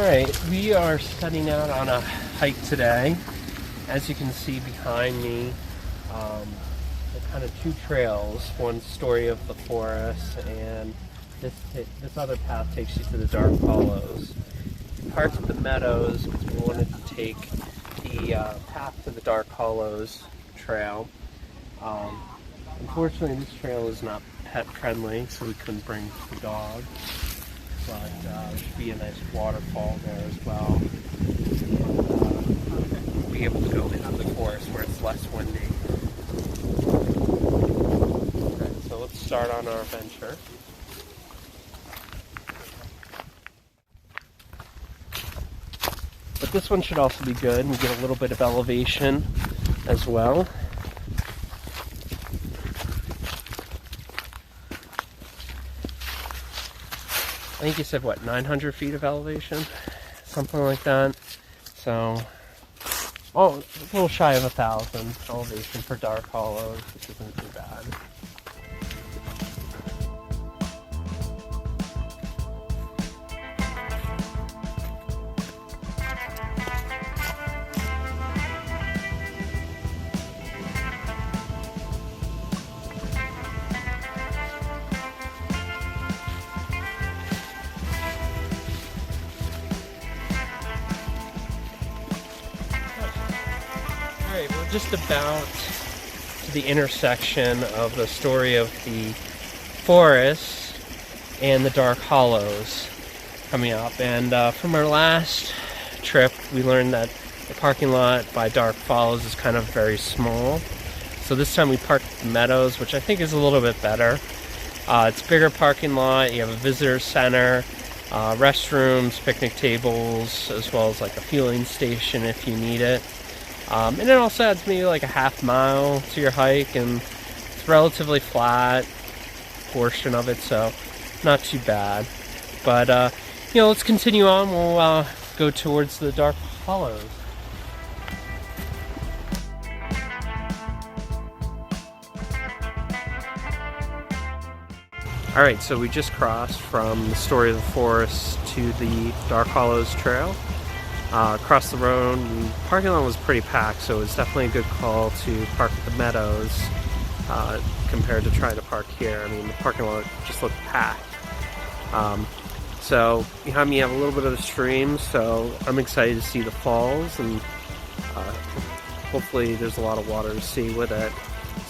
Alright, we are setting out on a hike today. As you can see behind me, there are kind of two trails. One Story of the Forest, and this other path takes you to the Dark Hollows. We parked at the Meadows because we wanted to take the path to the Dark Hollows trail. Unfortunately, this trail is not pet friendly, so we couldn't bring the dog. But there should be a nice waterfall there as well. We'll be able to go into the forest where it's less windy. Okay, so let's start on our adventure. But this one should also be good. We get a little bit of elevation as well. I think you said, what, 900 feet of elevation? Something like that. So, a little shy of 1,000 elevation for Dark Hollows, which isn't too bad. Alright, we're just about to the intersection of the Story of the Forest and the Dark Hollows coming up. And from our last trip, we learned that the parking lot by Dark Hollows is kind of very small. So this time we parked at the Meadows, which I think is a little bit better. It's a bigger parking lot. You have a visitor center, restrooms, picnic tables, as well as like a fueling station if you need it. And it also adds maybe like a half mile to your hike, and it's relatively flat portion of it, so not too bad. But let's continue on. We'll go towards the Dark Hollows. Alright, so we just crossed from the Story of the Forest to the Dark Hollows trail. Across the road, the parking lot was pretty packed, so it was definitely a good call to park at the Meadows compared to trying to park here. I mean, the parking lot just looked packed. So behind me you have a little bit of the stream, so I'm excited to see the falls, and hopefully there's a lot of water to see with it.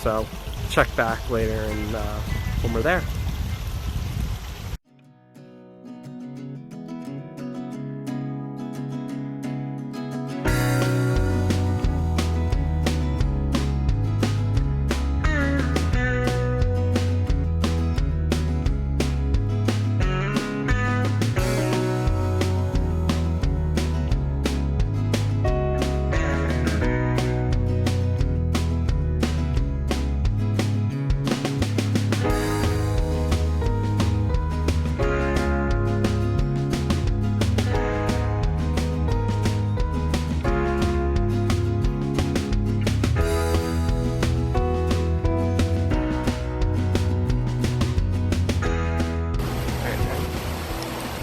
So check back later and when we're there.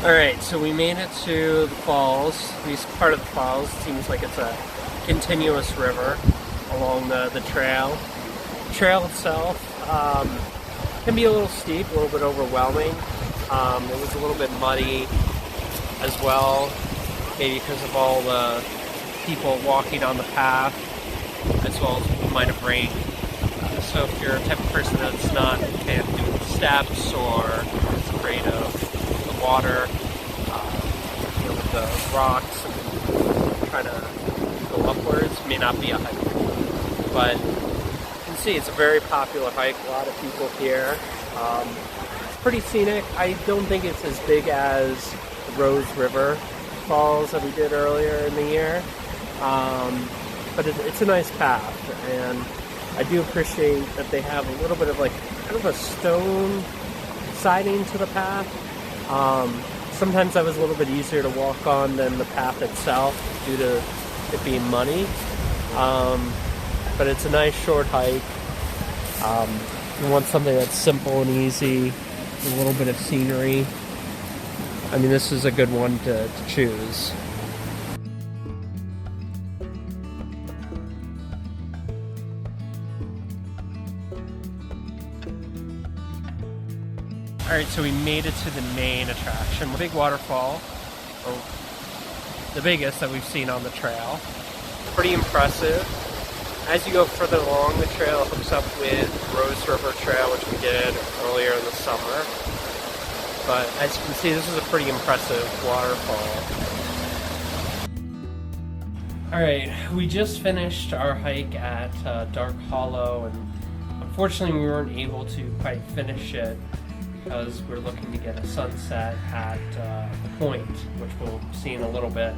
Alright, so we made it to the falls. At least part of the falls. It seems like it's a continuous river along the trail. The trail itself can be a little steep, a little bit overwhelming. It was a little bit muddy as well, maybe because of all the people walking on the path, as well as it might have rained. So if you're a type of person that's not a fan of doing steps or is afraid of the water, with the rocks and trying to go upwards, may not be a hike. But you can see it's a very popular hike. A lot of people here. It's pretty scenic. I don't think it's as big as the Rose River Falls that we did earlier in the year, but it's a nice path, and I do appreciate that they have a little bit of like kind of a stone siding to the path. Sometimes that was a little bit easier to walk on than the path itself due to it being muddy. But it's a nice short hike. You want something that's simple and easy, a little bit of scenery. I mean, this is a good one to choose. Alright, so we made it to the main attraction, the big waterfall, or the biggest that we've seen on the trail. Pretty impressive. As you go further along, the trail hooks up with Rose River Trail, which we did earlier in the summer. But as you can see, this is a pretty impressive waterfall. Alright, we just finished our hike at Dark Hollow, and unfortunately we weren't able to quite finish it because we're looking to get a sunset at the point, which we'll see in a little bit.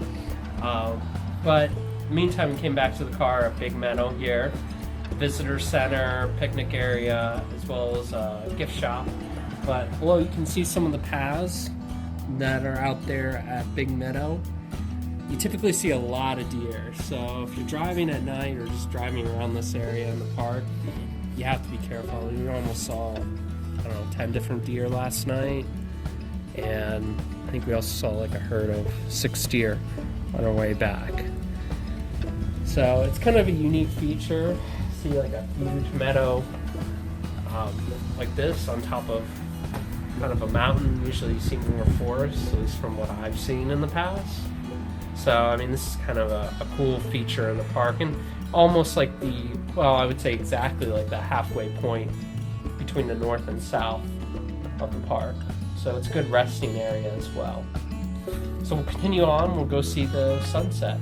But in the meantime, we came back to the car at Big Meadow here, visitor center, picnic area, as well as a gift shop. But below you can see some of the paths that are out there at Big Meadow. You typically see a lot of deer, so if you're driving at night or just driving around this area in the park, you have to be careful. We almost saw, 10 different deer last night, and I think we also saw like a herd of 6 deer on our way back. So it's kind of a unique feature. See like a huge meadow like this on top of kind of a mountain. Usually you see more forests, at least from what I've seen in the past. So I mean, this is kind of a cool feature in the park, and almost like I would say exactly like the halfway point between the north and south of the park. So it's a good resting area as well. So we'll continue on, we'll go see the sunset.